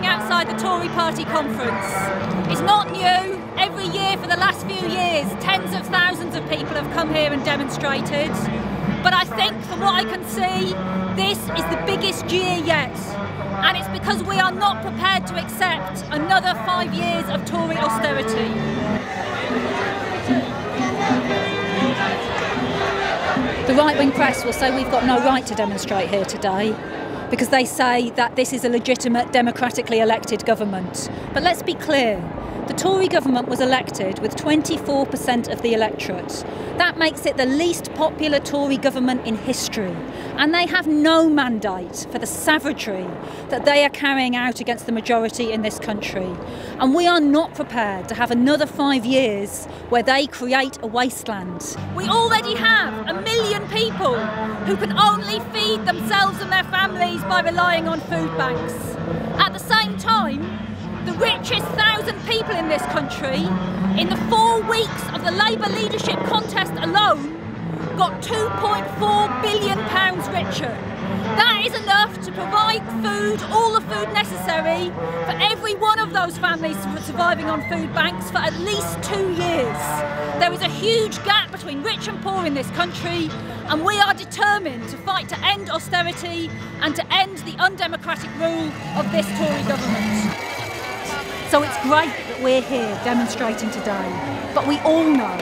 outside the Tory Party conference. It's not new. Every year for the last few years, tens of thousands of people have come here and demonstrated. But I think, from what I can see, this is the biggest year yet. And it's because we are not prepared to accept another 5 years of Tory austerity. The right-wing press will say we've got no right to demonstrate here today because they say that this is a legitimate, democratically elected government. But let's be clear. The Tory government was elected with 24% of the electorate. That makes it the least popular Tory government in history. And they have no mandate for the savagery that they are carrying out against the majority in this country. And we are not prepared to have another 5 years where they create a wasteland. We already have 1 million people who can only feed themselves and their families by relying on food banks. At the same time, the richest 1,000 people in this country, in the 4 weeks of the Labour leadership contest alone, got £2.4 billion richer. That is enough to provide food, all the food necessary, for every one of those families surviving on food banks for at least 2 years. There is a huge gap between rich and poor in this country, and we are determined to fight to end austerity and to end the undemocratic rule of this Tory government. So it's great that we're here demonstrating today, but we all know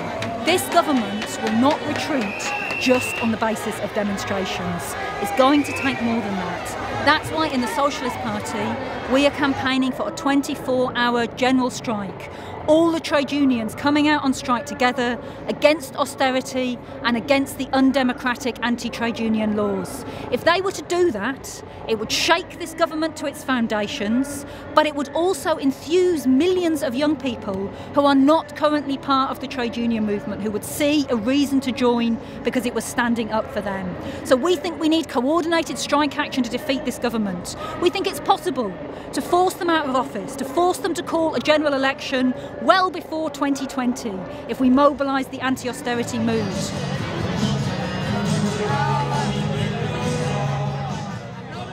this government will not retreat just on the basis of demonstrations. It's going to take more than that. That's why in the Socialist Party we are campaigning for a 24-hour general strike. All the trade unions coming out on strike together against austerity and against the undemocratic anti-trade union laws. If they were to do that, it would shake this government to its foundations, but it would also enthuse millions of young people who are not currently part of the trade union movement, who would see a reason to join because it was standing up for them. So we think we need coordinated strike action to defeat this government. We think it's possible to force them out of office, to force them to call a general election well before 2020 if we mobilise the anti-austerity mood.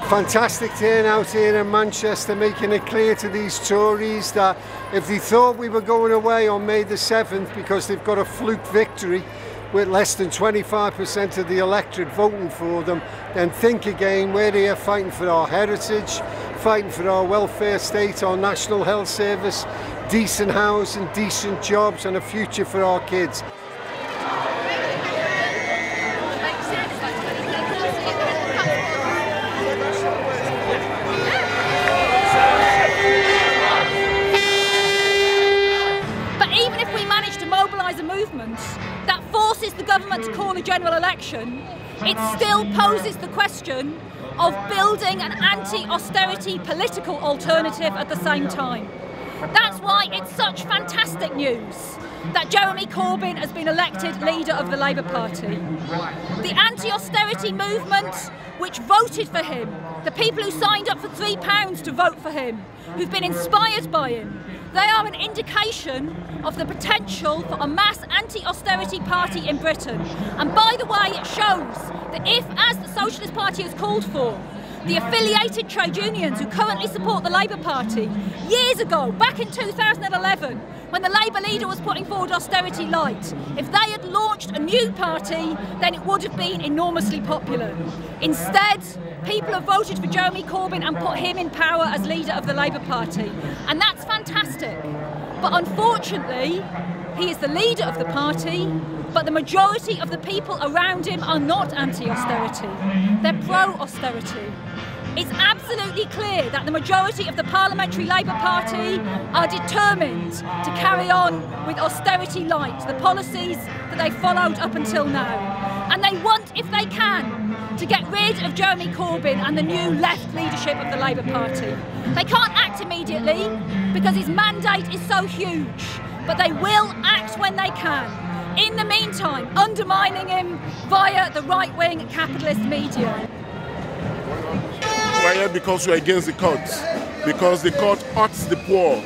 Fantastic turnout here in Manchester, making it clear to these Tories that if they thought we were going away on May the 7th because they've got a fluke victory with less than 25% of the electorate voting for them, then think again. We're here fighting for our heritage, fighting for our welfare state, our national health service, decent housing, decent jobs and a future for our kids. But even if we manage to mobilise a movement that forces the government to call a general election, it still poses the question of building an anti-austerity political alternative at the same time. That's why it's such fantastic news that Jeremy Corbyn has been elected leader of the Labour Party. The anti-austerity movement which voted for him, the people who signed up for £3 to vote for him, who've been inspired by him, they are an indication of the potential for a mass anti-austerity party in Britain. And by the way, it shows that if, as the Socialist Party has called for, the affiliated trade unions who currently support the Labour Party, years ago, back in 2011, when the Labour leader was putting forward austerity light, if they had launched a new party, then it would have been enormously popular. Instead, people have voted for Jeremy Corbyn and put him in power as leader of the Labour Party. And that's fantastic. But unfortunately, he is the leader of the party, but the majority of the people around him are not anti-austerity. They're pro-austerity. It's absolutely clear that the majority of the Parliamentary Labour Party are determined to carry on with austerity light, the policies that they followed up until now. And they want, if they can, to get rid of Jeremy Corbyn and the new left leadership of the Labour Party. They can't act immediately because his mandate is so huge, but they will act when they can. In the meantime, undermining him via the right-wing capitalist media. We're here because we're against the cuts, because the cut hurts the poor,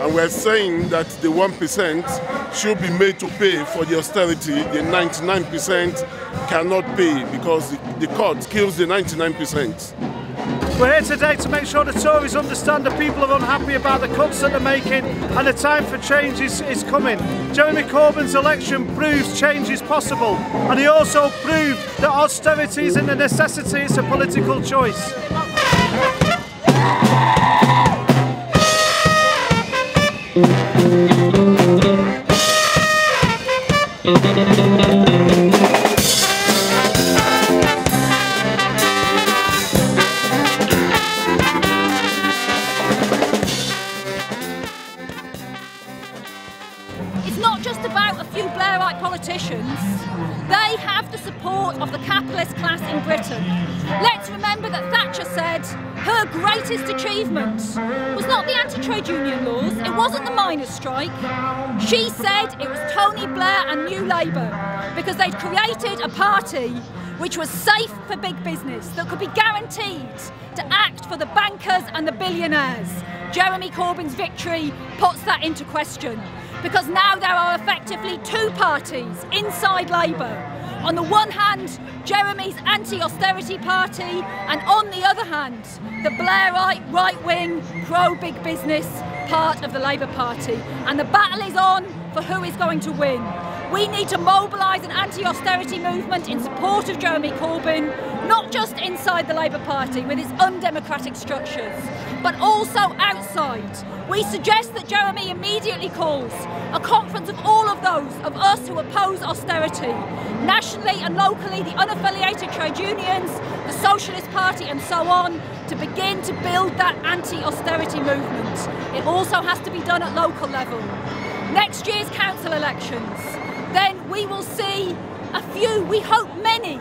and we're saying that the 1% should be made to pay for the austerity. The 99% cannot pay because the cut kills the 99%. We're here today to make sure the Tories understand the people are unhappy about the cuts that they're making, and the time for change is coming. Jeremy Corbyn's election proves change is possible, and he also proved that austerity isn't a necessity, it's a political choice. It's not just about a few Blairite politicians. They have the support of the capitalist class in Britain. Let's remember that Thatcher said her greatest achievement was not the anti-trade union laws, it wasn't the miners' strike. She said it was Tony Blair and New Labour, because they'd created a party which was safe for big business, that could be guaranteed to act for the bankers and the billionaires. Jeremy Corbyn's victory puts that into question, because now there are effectively two parties inside Labour. On the one hand, Jeremy's anti-austerity party, and on the other hand, the Blairite, right-wing, pro-big business part of the Labour Party. And the battle is on for who is going to win. We need to mobilise an anti-austerity movement in support of Jeremy Corbyn, not just inside the Labour Party with its undemocratic structures, but also outside. We suggest that Jeremy immediately calls a conference of all of those of us who oppose austerity, nationally and locally, the unaffiliated trade unions, the Socialist Party and so on, to begin to build that anti-austerity movement. It also has to be done at local level. Next year's council elections, then we will see a few, we hope many,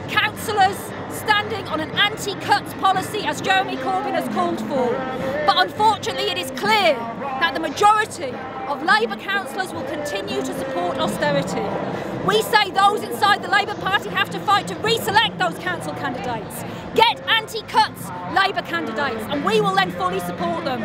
councillors standing on an anti-cuts policy as Jeremy Corbyn has called for. But unfortunately it is clear that the majority of Labour councillors will continue to support austerity. We say those inside the Labour Party have to fight to reselect those council candidates. Get anti-cuts Labour candidates, and we will then fully support them.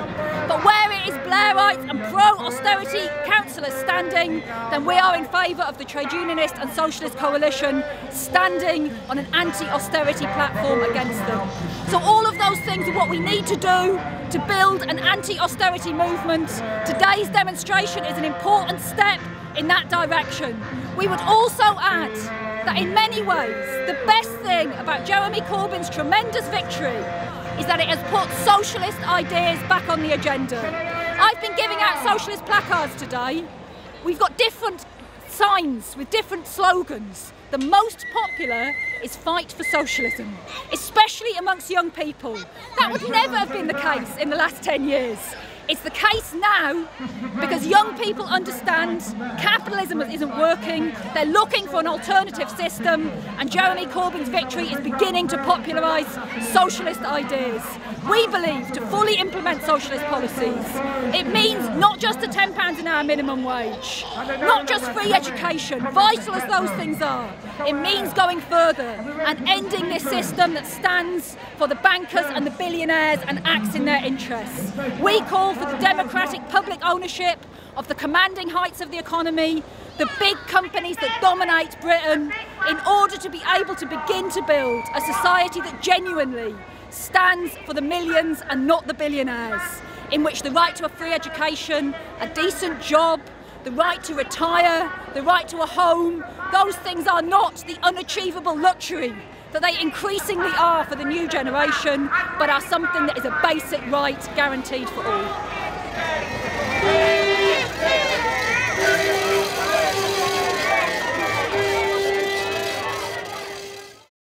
But where it is Blairites and pro-austerity councillors standing, then we are in favour of the trade unionist and socialist coalition standing on an anti-austerity platform against them. So all of those things are what we need to do to build an anti-austerity movement. Today's demonstration is an important step in that direction. We would also add that in many ways, the best thing about Jeremy Corbyn's tremendous victory is that it has put socialist ideas back on the agenda. I've been giving out socialist placards today. We've got different signs with different slogans. The most popular is fight for socialism, especially amongst young people. That would never have been the case in the last 10 years. It's the case now because young people understand capitalism isn't working, they're looking for an alternative system, and Jeremy Corbyn's victory is beginning to popularise socialist ideas. We believe to fully implement socialist policies, it means not just a £10 an hour minimum wage, not just free education, vital as those things are. It means going further and ending this system that stands for the bankers and the billionaires and acts in their interests. We call for the democratic public ownership of the commanding heights of the economy, the big companies that dominate Britain, in order to be able to begin to build a society that genuinely stands for the millions and not the billionaires, in which the right to a free education, a decent job, the right to retire, the right to a home, those things are not the unachievable luxury that they increasingly are for the new generation, but are something that is a basic right guaranteed for all.